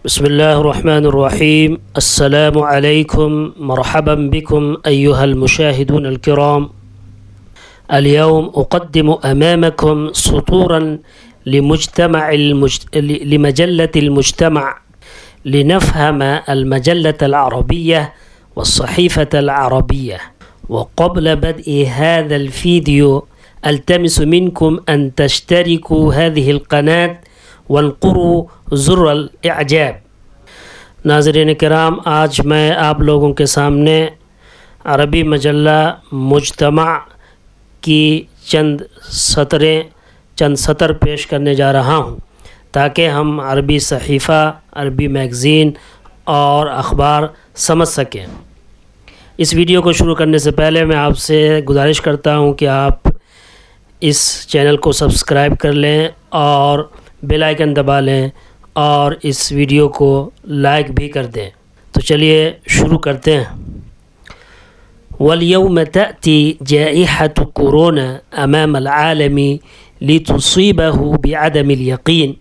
بسم الله الرحمن الرحيم. السلام عليكم، مرحبا بكم أيها المشاهدون الكرام. اليوم أقدم أمامكم سطورا لمجلة المجتمع لنفهم المجلة العربية والصحيفة العربية. وقبل بدء هذا الفيديو ألتمس منكم أن تشتركوا هذه القناة وانقروا زر الاعجاب. ناظرین کرام، آج میں آپ لوگوں کے سامنے عربی مجلہ مجتمع کی چند سطر پیش کرنے جا رہا ہوں تاکہ ہم عربی صحیفہ، عربی میگزین اور اخبار سمجھ سکیں۔ اس ویڈیو کو شروع کرنے سے پہلے میں آپ سے گزارش کرتا ہوں کہ آپ اس چینل کو سبسکرائب کر لیں اور بیل آئیکن دبا لیں اور اس ویڈیو کو لائک بھی کر دیں۔ تو چلیے شروع کرتے ہیں۔ واليوم تأتي جائحة كورونا أمام العالم لتصيبه بعدم اليقين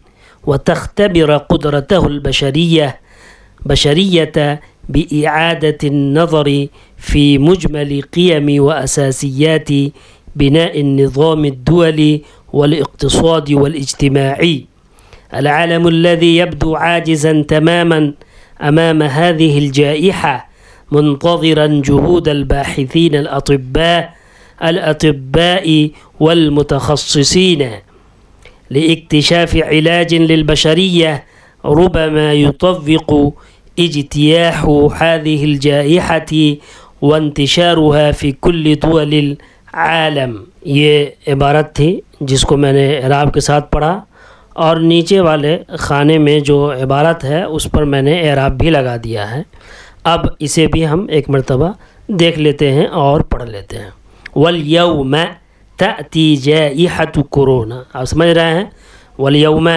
وتختبر قدرته البشرية بإعادة النظر في مجمل قيم وأساسيات بناء النظام الدولي والاقتصادي والاجتماعي. العالم الذي يبدو عاجزا تماما أمام هذه الجائحة منتظرا جهود الباحثين الأطباء والمتخصصين لاكتشاف علاج للبشرية ربما يطبق اجتياح هذه الجائحة وانتشارها في كل دول العالم۔ یہ عبارت تھی جس کو میں نے اعراب کے ساتھ پڑھا، اور نیچے والے خانے میں جو عبارت ہے اس پر میں نے اعراب بھی لگا دیا ہے۔ اب اسے بھی ہم ایک مرتبہ دیکھ لیتے ہیں اور پڑھ لیتے ہیں۔ والیوم تأتی جائحة کورونا، آپ سمجھ رہے ہیں؟ والیوم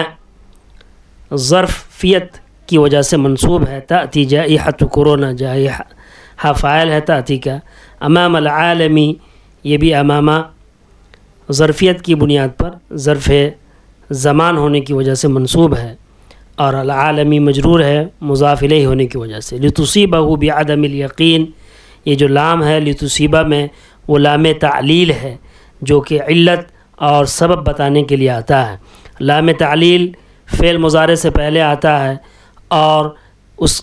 ظرفیت کی وجہ سے منصوب ہے، تأتی جائحة کورونا، جائحہ فاعل ہے تأتی کا، امام العالمی یہ بھی امامہ ظرفیت کی بنیاد پر ظرف زمان ہونے کی وجہ سے منصوب ہے، اور العالمی مجرور ہے مضاف الیہ ہونے کی وجہ سے۔ لتصیبہ بعدم الیقین، یہ جو لام ہے لتصیبہ میں وہ لام تعلیل ہے جو کہ علت اور سبب بتانے کے لیے آتا ہے۔ لام تعلیل فعل مضارع سے پہلے آتا ہے اور اس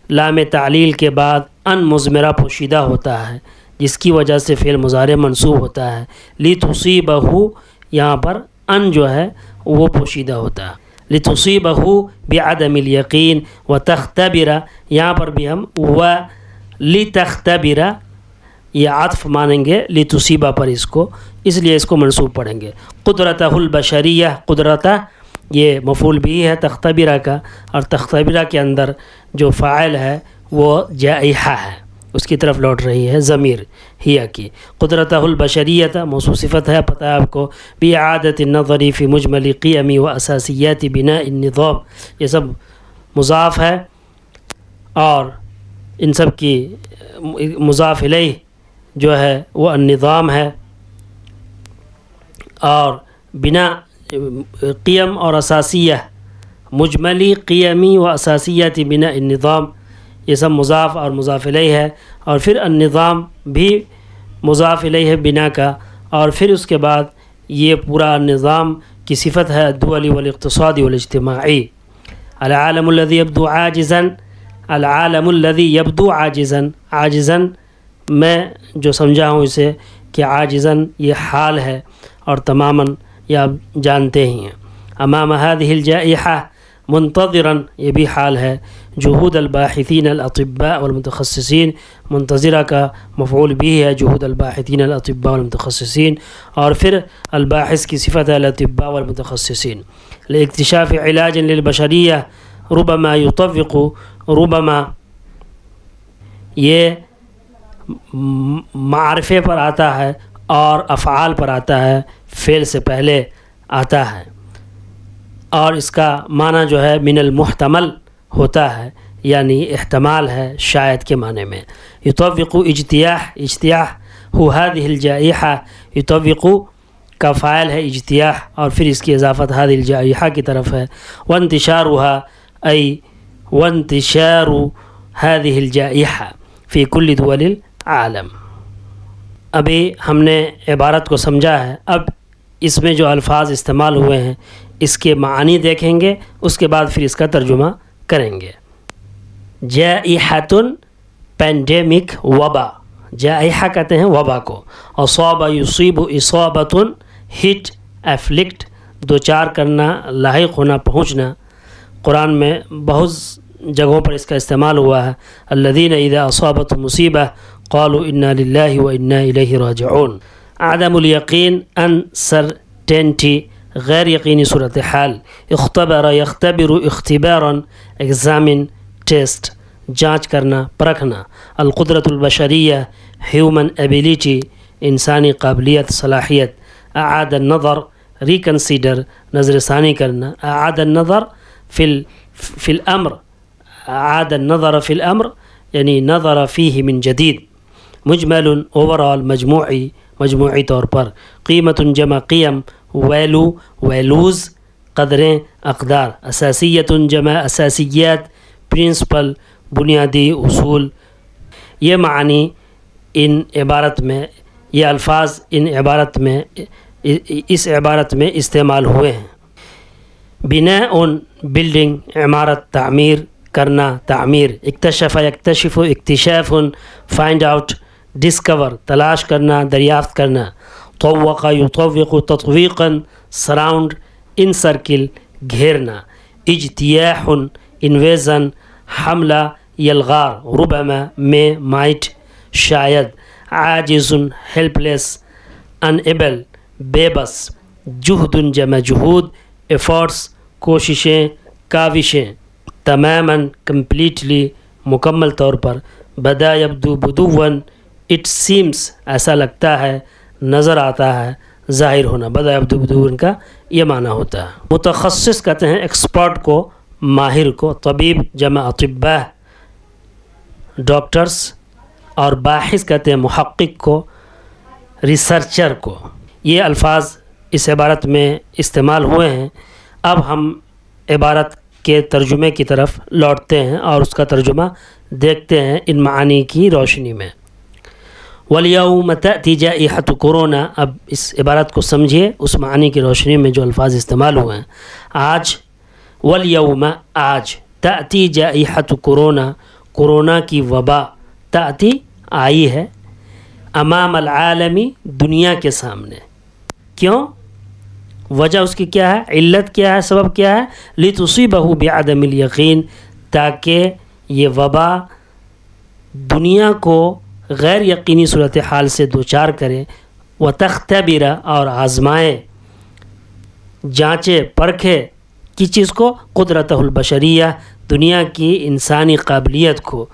لام تعلیل کے بعد ان مضمرہ پوشیدہ ہوتا ہے جس کی وجہ سے فعل مضارع منصوب ہوتا ہے۔ لتصیبہ یہاں پر ان جو ہے وہ پوشیدہ ہوتا ہے۔ لتصیبہ بعدم الیقین وتختبر، یہاں پر بھی ہم لتختبر یہ عطف مانیں گے لتصیبہ پر، اس لیے اس کو منصوب پڑھیں گے۔ قدرتہ البشریہ، قدرتہ یہ مفعول بھی ہے تختبرہ کا، اور تختبرہ کے اندر جو فاعل ہے وہ جائحہ ہے، اس کی طرف لوٹ رہی ہے ضمیر ہیا کی۔ قدرتہ البشریۃ موصوف صفت ہے، پتہ ہے آپ کو۔ بإعادة النظر في مجمل قيم وأساسيات بناء النظام، یہ سب مضاف ہے اور ان سب کی مضاف الیہ جو ہے وہ النظام ہے، اور بنا قیم اور اساسیہ، مجملی قیمی و اساسیات بناء النظام، یہ سب مضاف اور مضاف الیہ ہے، اور پھر النظام بھی مضاف الیہ ہے بنا کا، اور پھر اس کے بعد یہ پورا نظام کی صفت ہے الدولی والاقتصادی والاجتماعی۔ العالم الذي يبدو عاجزا، العالم الذي يبدو عاجزا، عاجزا میں جو سمجھا ہوں اسے کہ عاجزا یہ حال ہے اور تماماً یہ آپ جانتے ہی ہیں۔ امام هذه الجائحة منتظرا یہ بھی حال ہے، جہود الباحثین الاطباء والمتخصصین، منتظرہ کا مفعول بھی ہے جہود الباحثین الاطباء والمتخصصین، اور پھر الباحث کی صفت ہے الاطباء والمتخصصین۔ لاکتشاف علاج للبشریہ ربما يطبق، ربما یہ معرفے پر آتا ہے اور افعال پر آتا ہے، فعل سے پہلے آتا ہے، اور اس کا معنی جو ہے من المحتمل ہوتا ہے، یعنی احتمال ہے شاید کے معنی میں۔ يطبق اجتیاح، اجتیاح هذه الجائحة، يطبق کا فاعل ہے اجتیاح، اور پھر اس کی اضافت هذه الجائحة کی طرف ہے۔ وانتشارها ای وانتشار هذه الجائحة في كل دول العالم۔ ابھی ہم نے عبارت کو سمجھا ہے، اب اس میں جو الفاظ استعمال ہوئے ہیں اس کے معنی دیکھیں گے، اس کے بعد پھر اس کا ترجمہ کریں گے۔ جائحۃ پینڈیمک، وبا، جائحہ کہتے ہیں وبا کو، اصاب یصیب اصابۃ ہٹ افلکٹ، دوچار کرنا، لاحق ہونا، پہنچنا۔ قرآن میں بہت جگہوں پر اس کا استعمال ہوا ہے۔ الذین اذا اصابتهم مصیبہ قالوا انا للہ وانا الیہ راجعون۔ عدم الیقین، uncertainty، غیر یقینی صورتحال۔ اختبر یختبر اختبارا، ایگزامن، ٹیسٹ، جانچ کرنا، پرکھنا۔ القدرۃ البشریہ، ہیومن ایبیلیٹی، انسانی قابلیت، صلاحیت۔ اعاد النظر، ریکنسیڈر، نظر ثانی کرنا۔ اعاد النظر فی الامر، اعاد النظر فی الامر یعنی نظر فیہ من جدید۔ مجمل، اوورآل، مجموعی، مجموعی طور پر۔ قیمت جمع قیم، ویلو، ویلوز، قدریں، اقدار۔ اساسیت جمع اساسیات، پرنسپل، بنیادی، اصول۔ یہ معنی ان عبارت میں، یہ الفاظ ان عبارت میں، اس عبارت میں استعمال ہوئے ہیں۔ بناء، بلڈنگ، عمارت، تعمیر کرنا، تعمیر۔ اکتشف یکتشف، اکتشاف، فائنڈ آؤٹ، ڈسکور، تلاش کرنا، دریافت کرنا۔ طوق یطوق تطویقا، سراؤنڈ، انسرکل، گھیرنا۔ اجتیاح، انویژن، حملہ، یلغار، ربما، میں، مائٹ، شاید۔ عاجز، ہیلپلیس، انیبل، بے بس۔ جہد جمع جہود، ایفورٹس، کوششیں، کاوشیں۔ تماماً، کمپلیٹلی، مکمل طور پر۔ بدا یبدو بدواً، اٹ سیمس، ایسا لگتا ہے، نظر آتا ہے، ظاہر ہونا۔ بدا یبدو بدواً کا یہ معنی ہوتا ہے۔ متخصص کہتے ہیں ایکسپرٹ کو، ماہر کو۔ طبیب جمع اطباء، ڈاکٹرز۔ اور باحث کہتے ہیں محقق کو، ریسرچر کو۔ یہ الفاظ اس عبارت میں استعمال ہوئے ہیں۔ اب ہم عبارت کے ترجمے کی طرف لوٹتے ہیں اور اس کا ترجمہ دیکھتے ہیں ان معانی کی روشنی میں۔ وَالْيَوْمَ تَأْتِي جَائِحَةُ كورونا، اب اس عبارت کو سمجھیے اس معانی کی روشنی میں جو الفاظ استعمال ہوئے ہیں۔ آج، وَالْيَوْمَ، آج، تَأْتِي جَائِحَةُ كورونا، کورونا کی وبا، تأتی، آئی ہے، امام العالمی، دنیا کے سامنے۔ کیوں؟ وجہ اس کی کیا ہے؟ علت کیا ہے؟ سبب کیا ہے؟ لِتُصِيبَهُ بِعَدَمِ الْيَقِينِ، تاکہ یہ وبا دنیا کو غیر یقینی صورتحال سے دوچار کرے، وَتَخْتَبِرَ، اور آزمائے، جانچے، پرکھے، کس چیز کو؟ قدرتہ البشریہ، دنیا کی انسانی قابلیت کو۔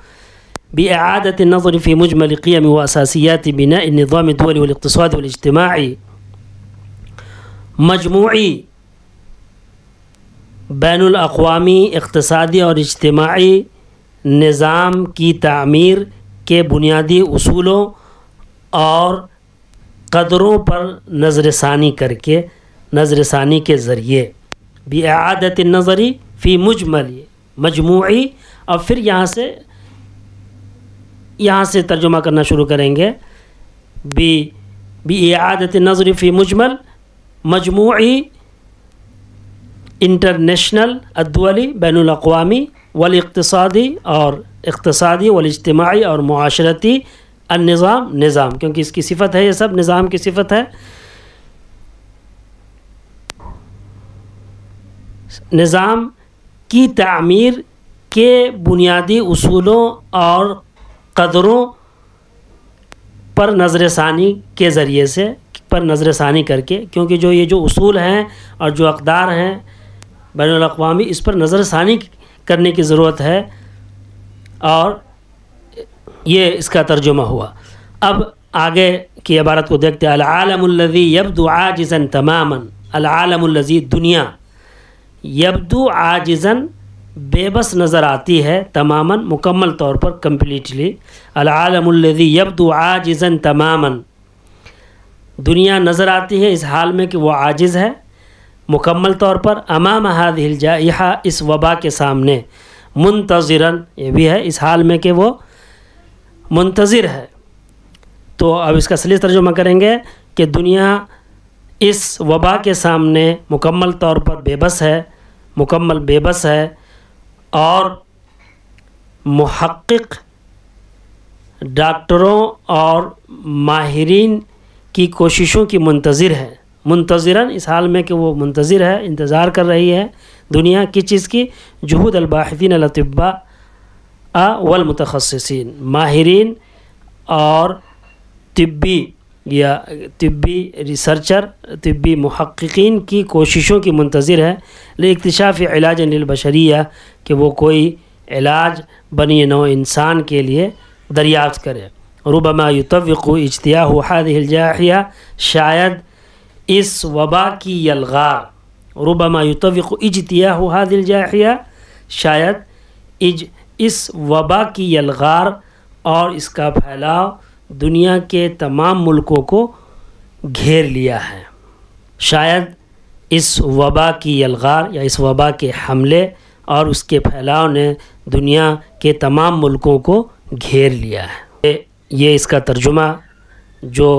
بإعادة النظر في مجمل قيم وأساسيات بناء النظام الدولي والاقتصادي والاجتماعي، مجموعی، بین الاقوامی، اقتصادی اور اجتماعی نظام کی تعمیر کے بنیادی اصولوں اور قدروں پر نظر ثانی کر کے، نظر ثانی کے ذریعے۔ بإعادة النظر فی مجمل، مجموعی، اور پھر یہاں سے ترجمہ کرنا شروع کریں گے۔ بإعادة النظر فی مجمل، مجموعی، انٹرنیشنل، الدولی، بین الاقوامی، والاقتصادی، اور اقتصادی، والاجتماعی، اور معاشرتی، النظام، نظام، کیونکہ اس کی صفت ہے، یہ سب نظام کی صفت ہے۔ نظام کی تعمیر کے بنیادی اصولوں اور قدروں پر نظر ثانی کے ذریعے سے، پر نظر ثانی کر کے، کیونکہ یہ جو اصول ہیں اور جو اقدار ہیں بین الاقوامی، اس پر نظر ثانی کرنے کی ضرورت ہے، اور یہ اس کا ترجمہ ہوا۔ اب آگے کی عبارت کو دیکھتے ہیں۔ العالم الذی یبدو عاجزا تماما، العالم الذی، دنیا، یبدو عاجزا، بے بس نظر آتی ہے، تماما، مکمل طور پر، کمپلیٹلی۔ العالم الذی یبدو عاجزا تماما، دنیا نظر آتی ہے اس حال میں کہ وہ عاجز ہے مکمل طور پر۔ امام هذه الجائحہ، اس وبا کے سامنے۔ منتظراً، یہ بھی ہے اس حال میں کہ وہ منتظر ہے۔ تو اب اس کا صحیح ترجمہ کریں گے کہ دنیا اس وبا کے سامنے مکمل طور پر بے بس ہے، مکمل بے بس ہے، اور محقق ڈاکٹروں اور ماہرین کی کوششوں کی منتظر ہے۔ منتظراً اس حال میں کہ وہ منتظر ہے، انتظار کر رہی ہے دنیا کس چیز کی؟ جہود الباحثین الاطباء والمتخصصین، ماہرین اور طبی ریسرچر، طبی محققین کی کوششوں کی منتظر ہے لاکتشاف علاج للبشریہ، کہ وہ کوئی علاج بنی نوع انسان کے لیے دریافت کرے۔ ربما یطوق اجتیاح هذه الجائحہ، شاید اس وبا کی یلغار، ربما یطوق اجتیاح هذه الجائحہ، شاید اس وبا کی یلغار اور اس کا پھیلاؤ دنیا کے تمام ملکوں کو گھیر لیا ہے۔ شاید اس وبا کی یلغار یا اس وبا کے حملے اور اس کے پھیلاؤ نے دنیا کے تمام ملکوں کو گھیر لیا ہے۔ یہ اس کا ترجمہ جو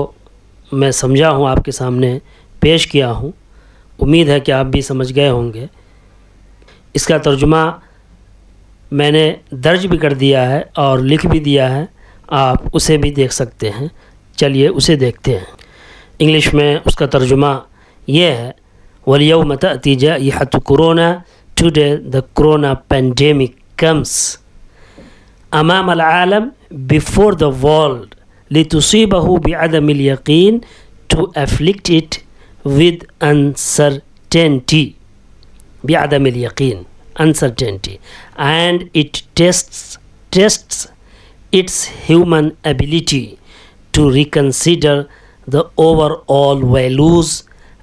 میں سمجھا ہوں آپ کے سامنے پیش کیا ہوں، امید ہے کہ آپ بھی سمجھ گئے ہوں گے۔ اس کا ترجمہ میں نے درج بھی کر دیا ہے اور لکھ بھی دیا ہے، آپ اسے بھی دیکھ سکتے ہیں۔ چلیے اسے دیکھتے ہیں۔ انگلش میں اس کا ترجمہ یہ ہے: وَالْيَوْمَ تَأْتِي جَائِحَةُ corona, Today the corona pandemic comes أمام العالم, before the world, لِتُصِيبَهُ بِعَدَمِ الْيَقِينِ, to afflict it with uncertainty, بِعَدَمِ الْيَقِينِ, uncertainty, and it tests its human ability to reconsider the overall values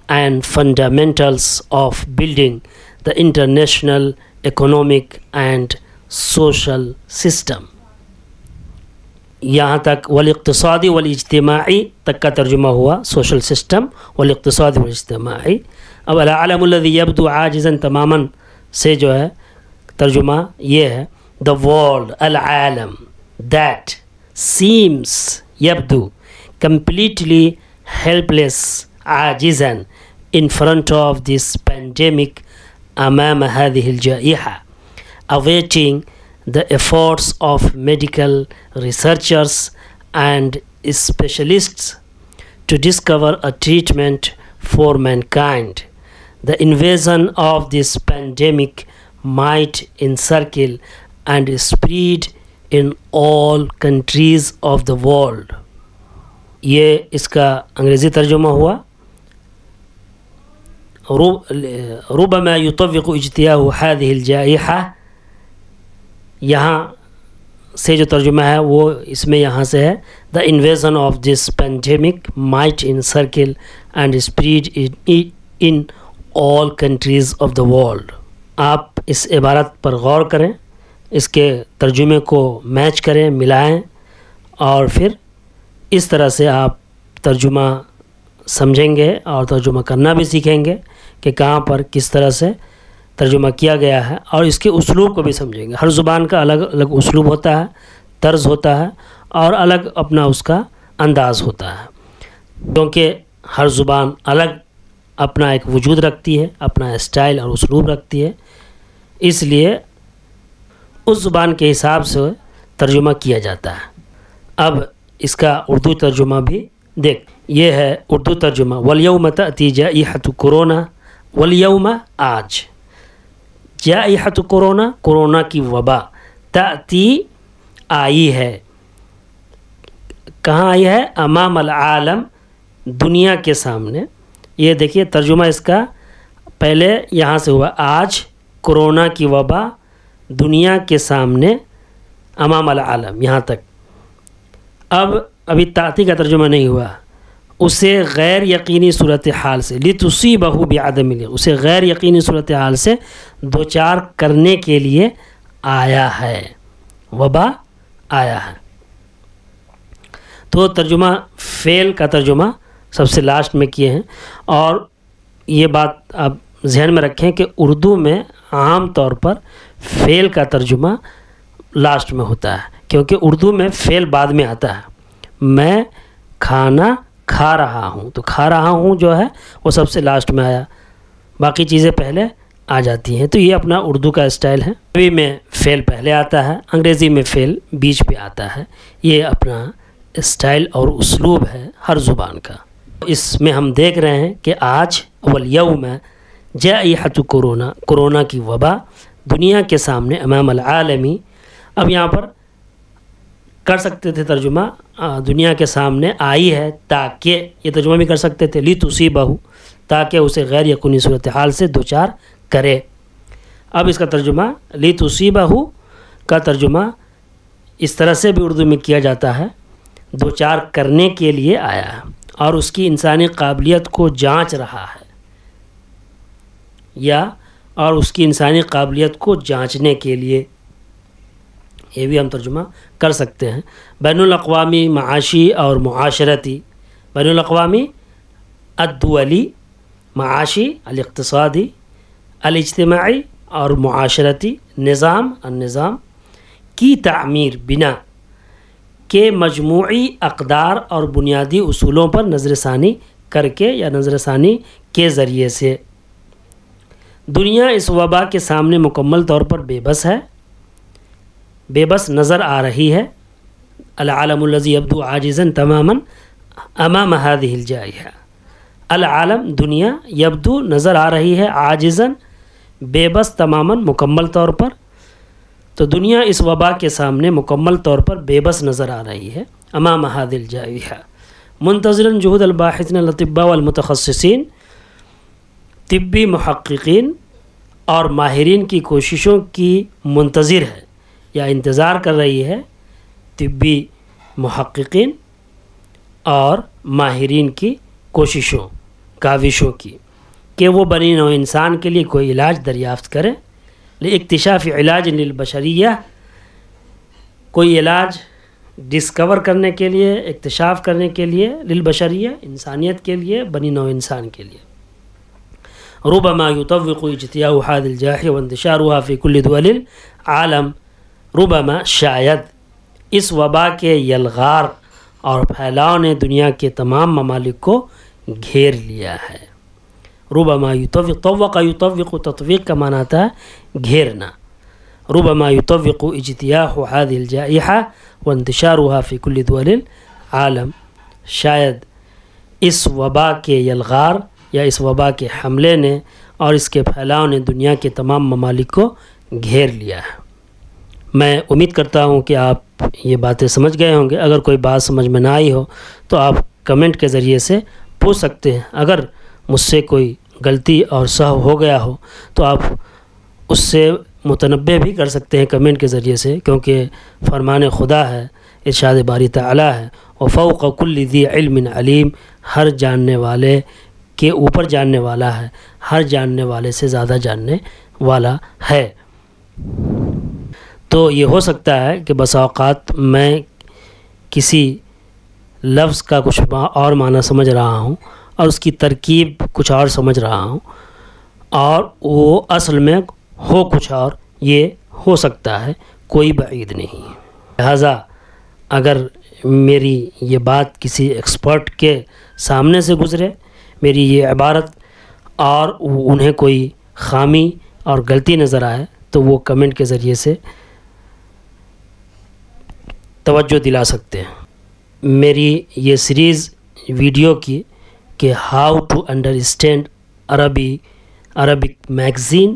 and fundamentals of building the international economic and social system۔ یہاں تک والاقتصادی والاجتماعی تک کا ترجمہ ہوا، social system والاقتصادی والاجتماعی۔ اب العالم الذی یبدو عاجزا تماما سے جو ہے ترجمہ یہ ہے: the world، ul-Alam, that seems، یبدو، completely helpless، عاجزا، in front of this pandemic، أمام هذه الجائحة، awaiting the efforts of medical researchers and specialists to discover a treatment for mankind. The invasion of this pandemic might encircle and spread in all countries of the world۔ یہ اس کا انگریزی ترجمہ ہوا: ربما يطوق اجتیاح هذه الجائحة۔ یہاں سے جو ترجمہ ہے وہ اس میں یہاں سے ہے: the invasion of this pandemic might encircle and spread in all countries of the world۔ آپ اس عبارت پر غور کریں، اس کے ترجمے کو میچ کریں، ملائیں، اور پھر اس طرح سے آپ ترجمہ سمجھیں گے اور ترجمہ کرنا بھی سیکھیں گے کہ کہاں پر کس طرح سے ترجمہ کیا گیا ہے، اور اس کے اسلوب کو بھی سمجھیں گے۔ ہر زبان کا الگ الگ اسلوب ہوتا ہے، طرز ہوتا ہے، اور الگ اپنا اس کا انداز ہوتا ہے، کیونکہ ہر زبان الگ اپنا ایک وجود رکھتی ہے، اپنا اسٹائل اور اسلوب رکھتی ہے، اس لیے اس زبان کے حساب سے ترجمہ کیا جاتا ہے۔ اب اس کا اردو ترجمہ بھی دیکھ، یہ ہے اردو ترجمہ: والیوم تأتی جائحۃ کورونا، والیوم، آج، جائحۃ کورونا، کورونا کی وبا، تأتی، آئی ہے، کہاں آئی ہے؟ امام العالم، دنیا کے سامنے۔ یہ دیکھیے ترجمہ اس کا پہلے یہاں سے ہوا: آج کورونا کی وبا دنیا کے سامنے، امام العالم، یہاں تک۔ اب ابھی تأتی کا ترجمہ نہیں ہوا، اسے غیر یقینی صورتحال سے، لِتُصِيبَهُ بِعَدَمِ الْيَقِينِ، اسے غیر یقینی صورتحال سے دوچار کرنے کے لیے آیا ہے، وبا آیا ہے۔ تو ترجمہ فعل کا ترجمہ سب سے لاسٹ میں کیے ہیں، اور یہ بات آپ ذہن میں رکھیں کہ اردو میں عام طور پر فعل کا ترجمہ لاسٹ میں ہوتا ہے، کیونکہ اردو میں فعل بعد میں آتا ہے۔ میں کھانا کھا رہا ہوں، تو کھا رہا ہوں جو ہے وہ سب سے لاسٹ میں آیا، باقی چیزیں پہلے آ جاتی ہیں۔ تو یہ اپنا اردو کا اسٹائل ہے۔ عربی میں فعل پہلے آتا ہے، انگریزی میں فعل بیچ پہ آتا ہے۔ یہ اپنا اسٹائل اور اسلوب ہے ہر زبان کا۔ اس میں ہم دیکھ رہے ہیں کہ آج والیوم جائحۃ کورونا، کورونا کی وبا دنیا کے سامنے، امام العالمی، اب یہاں پر کر سکتے تھے ترجمہ دنیا کے سامنے آئی ہے، تاکہ یہ ترجمہ بھی کر سکتے تھے لیتصیبہ، تاکہ اسے غیر یقینی صورتحال سے دوچار کرے۔ اب اس کا ترجمہ لیتصیبہ کا ترجمہ اس طرح سے بھی اردو میں کیا جاتا ہے، دوچار کرنے کے لیے آیا ہے اور اس کی انسانی قابلیت کو جانچ رہا ہے، یا اور اس کی انسانی قابلیت کو جانچنے کے لیے، یہ بھی ہم ترجمہ کر سکتے ہیں۔ بین الاقوامی، معاشی اور معاشرتی، بین الاقوامی الدولی، معاشی الاقتصادی، الاجتماعی اور معاشرتی نظام، النظام کی تعمیر بنا کے مجموعی اقدار اور بنیادی اصولوں پر نظر ثانی کر کے یا نظر ثانی کے ذریعے سے۔ دنیا اس وبا کے سامنے مکمل طور پر بے بس ہے، بے بس نظر آ رہی ہے۔ العالم الذی یبدو عاجزا تماما امام هذه الجائحہ، العالم دنیا، یبدو نظر آ رہی ہے، عاجزا بے بس، تماما مکمل طور پر۔ تو دنیا اس وبا کے سامنے مکمل طور پر بے بس نظر آ رہی ہے، امام هذه الجائحہ، منتظرا جہود الباحثین الاطباء والمتخصصین، طبی محققین اور ماہرین کی کوششوں کی منتظر ہے یا انتظار کر رہی ہے، طبی محققین اور ماہرین کی کوششوں، کاوشوں کی، کہ وہ بنی نوع انسان کے لیے کوئی علاج دریافت کرے، لاکتشاف علاج للبشریہ، کوئی علاج ڈسکور کرنے کے لیے، اکتشاف کرنے کے لیے، للبشریہ انسانیت کے لیے، بنی نوع انسان کے لیے۔ ربما يطوق اجتیاح هذه الجائحہ وانتشارها في كل دول العالم، ربما شاید اس وبا کے یلغار اور پھیلاؤ نے دنیا کے تمام ممالک کو گھیر لیا ہے۔ ربما يطوق، طوق يطوق، تطویق کا معنی آتا ہے گھیرنا۔ ربما يطوق اجتیاح هذه الجائحہ وانتشارها في كل دول العالم، شاید اس وبا کے یلغار یا اس وبا کے حملے نے اور اس کے پھیلاؤ نے دنیا کے تمام ممالک کو گھیر لیا ہے۔ میں امید کرتا ہوں کہ آپ یہ باتیں سمجھ گئے ہوں گے۔ اگر کوئی بات سمجھ میں نہ آئی ہو تو آپ کمنٹ کے ذریعے سے پوچھ سکتے ہیں۔ اگر مجھ سے کوئی غلطی اور سہو ہو گیا ہو تو آپ اس سے متنبہ بھی کر سکتے ہیں کمنٹ کے ذریعے سے، کیونکہ فرمان خدا ہے، ارشاد باری تعالیٰ ہے، وفوق کل ذی علم علیم، ہر جاننے والے کے اوپر جاننے والا ہے، ہر جاننے والے سے زیادہ جاننے والا ہے۔ تو یہ ہو سکتا ہے کہ بسا اوقات میں کسی لفظ کا کچھ اور معنی سمجھ رہا ہوں اور اس کی ترکیب کچھ اور سمجھ رہا ہوں، اور وہ اصل میں ہو کچھ اور، یہ ہو سکتا ہے، کوئی بعید نہیں۔ لہٰذا اگر میری یہ بات کسی ایکسپرٹ کے سامنے سے گزرے، میری یہ عبارت، اور انہیں کوئی خامی اور غلطی نظر آئے، تو وہ کمنٹ کے ذریعے سے توجہ دلا سکتے ہیں۔ میری یہ سیریز ویڈیو کی کہ how to understand Arabic magazine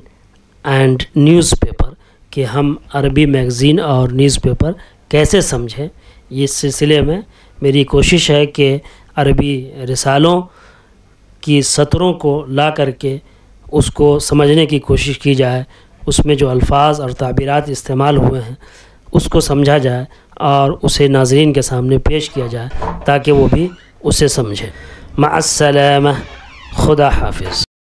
and newspaper, کہ ہم عربی میگزین اور نیوز پیپر کیسے سمجھیں، اس سلسلے میں میری کوشش ہے کہ عربی رسالوں کی سطروں کو لا کر کے اس کو سمجھنے کی کوشش کی جائے، اس میں جو الفاظ اور تعبیرات استعمال ہوئے ہیں اس کو سمجھا جائے اور اسے ناظرین کے سامنے پیش کیا جائے تاکہ وہ بھی اسے سمجھیں۔ مع السلامہ، خدا حافظ۔